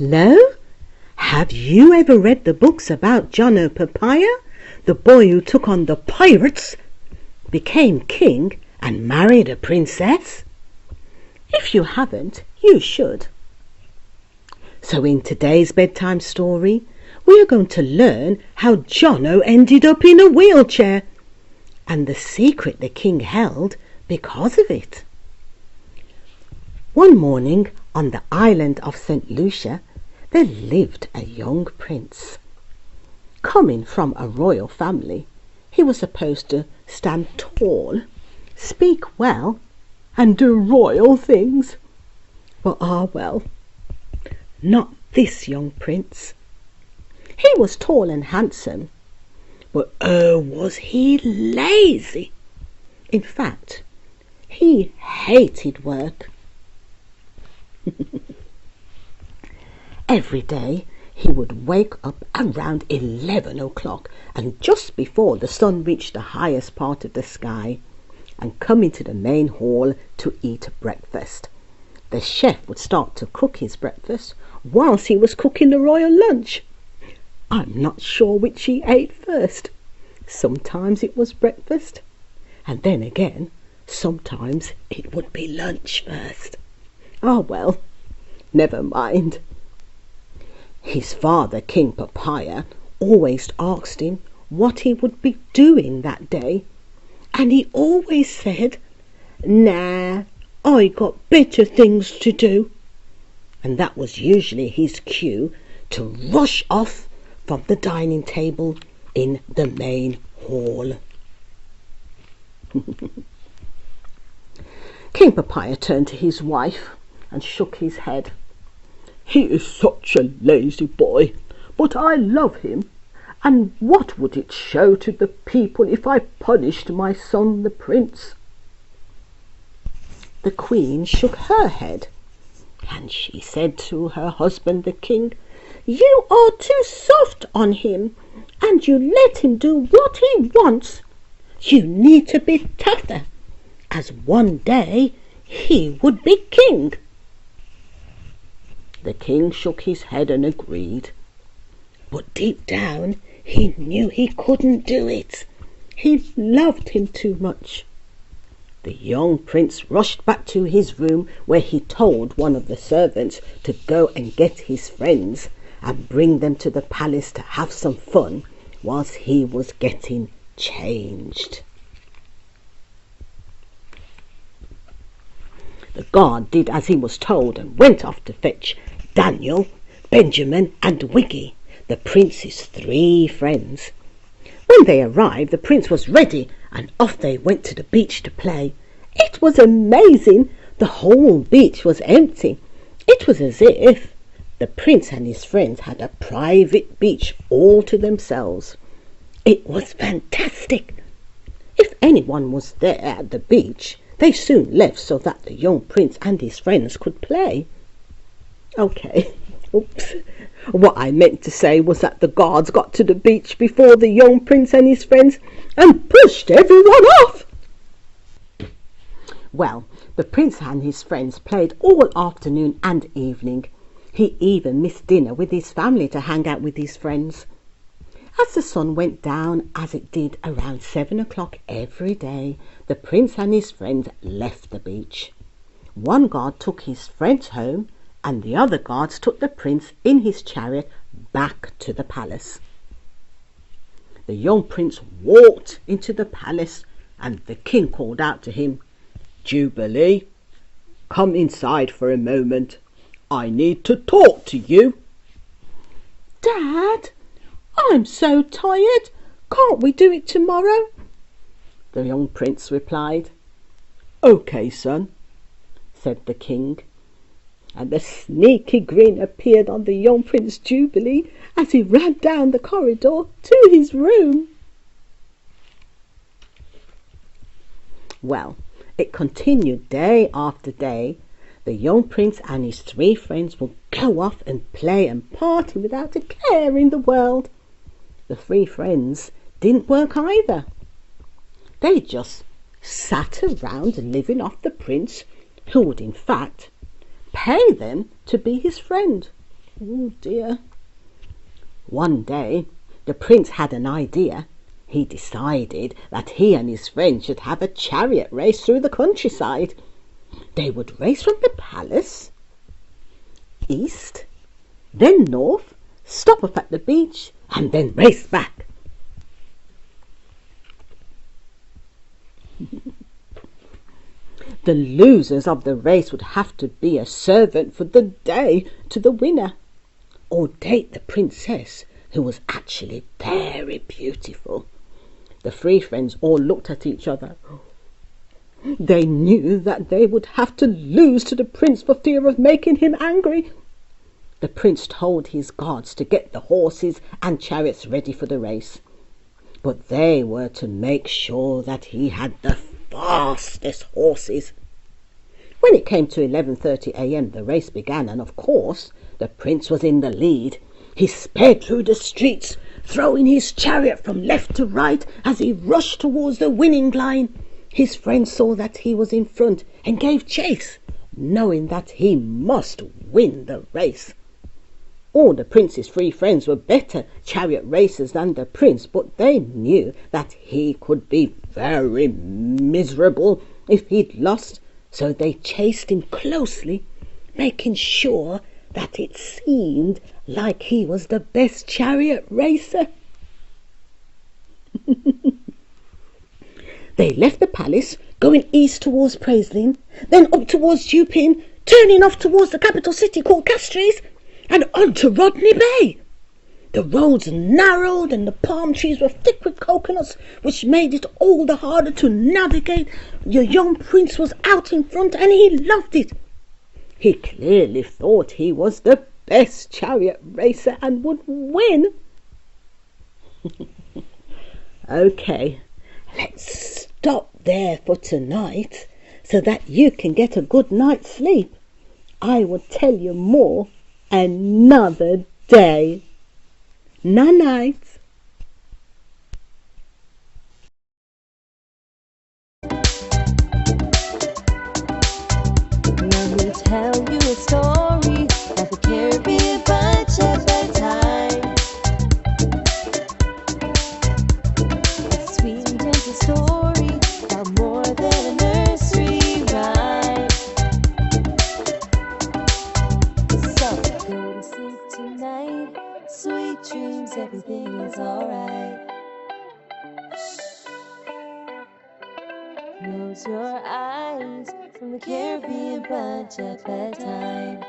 Hello? Have you ever read the books about Jono Papaya, the boy who took on the pirates, became king and married a princess? If you haven't, you should. So in today's bedtime story, we are going to learn how Jono ended up in a wheelchair and the secret the king held because of it. One morning on the island of St. Lucia, there lived a young prince. Coming from a royal family, he was supposed to stand tall, speak well, and do royal things. But well, not this young prince. He was tall and handsome, but was he lazy. In fact, he hated work. Every day he would wake up around 11 o'clock and just before the sun reached the highest part of the sky and come into the main hall to eat breakfast. The chef would start to cook his breakfast whilst he was cooking the royal lunch. I'm not sure which he ate first. Sometimes it was breakfast, and then again, sometimes it would be lunch first. Well, never mind. His father, King Papaya, always asked him what he would be doing that day, and he always said, "Nah, I got better things to do." And that was usually his cue to rush off from the dining table in the main hall. King Papaya turned to his wife and shook his head. "He is such a lazy boy, but I love him, and what would it show to the people if I punished my son the prince?" The queen shook her head, and she said to her husband the king, "You are too soft on him, and you let him do what he wants. You need to be tougher, as one day he would be king." The king shook his head and agreed, but deep down he knew he couldn't do it. He loved him too much. The young prince rushed back to his room, where he told one of the servants to go and get his friends and bring them to the palace to have some fun whilst he was getting changed. The guard did as he was told and went off to fetch Daniel, Benjamin and Wiggy, the prince's 3 friends. When they arrived, the prince was ready and off they went to the beach to play. It was amazing. The whole beach was empty. It was as if the prince and his friends had a private beach all to themselves. It was fantastic. If anyone was there at the beach, they soon left so that the young prince and his friends could play. Oops. What I meant to say was that the guards got to the beach before the young prince and his friends and pushed everyone off. Well, the prince and his friends played all afternoon and evening. He even missed dinner with his family to hang out with his friends. As the sun went down, as it did around 7 o'clock every day, the prince and his friends left the beach. One guard took his friends home, and the other guards took the prince in his chariot back to the palace. The young prince walked into the palace, and the king called out to him, "Jubilee, come inside for a moment. I need to talk to you." "Dad, I'm so tired. Can't we do it tomorrow?" the young prince replied. "Okay, son," said the king, and a sneaky grin appeared on the young Prince Jubilee as he ran down the corridor to his room. Well, it continued day after day. The young prince and his 3 friends would go off and play and party without a care in the world. The 3 friends didn't work either. They just sat around living off the prince, who would in fact pay them to be his friend. Oh dear. One day, the prince had an idea. He decided that he and his friends should have a chariot race through the countryside. They would race from the palace, east, then north, stop off at the beach, and then race back. The losers of the race would have to be a servant for the day to the winner, or date the princess, who was actually very beautiful. The three friends all looked at each other. They knew that they would have to lose to the prince for fear of making him angry. The prince told his guards to get the horses and chariots ready for the race, but they were to make sure that he had the fastest horses. When it came to 11:30 a.m., the race began, and of course, the prince was in the lead. He sped through the streets, throwing his chariot from left to right as he rushed towards the winning line. His friends saw that he was in front and gave chase, knowing that he must win the race. All the prince's three friends were better chariot racers than the prince, but they knew that he could be very miserable if he'd lost, so they chased him closely, making sure that it seemed like he was the best chariot racer. They left the palace, going east towards Praiseline, then up towards Dupin, turning off towards the capital city called Castries, and on to Rodney Bay. The roads narrowed and the palm trees were thick with coconuts, which made it all the harder to navigate. The young prince was out in front and he loved it. He clearly thought he was the best chariot racer and would win. Okay, let's stop there for tonight so that you can get a good night's sleep. I will tell you more another day. Night-night. Let me tell you a story of a Caribbean bunch at bedtime. A sweet and gentle story about more than a nursery rhyme. So go to sleep tonight, sweet dreams, everything is alright. Close your eyes from the Caribbean bunch at bedtime.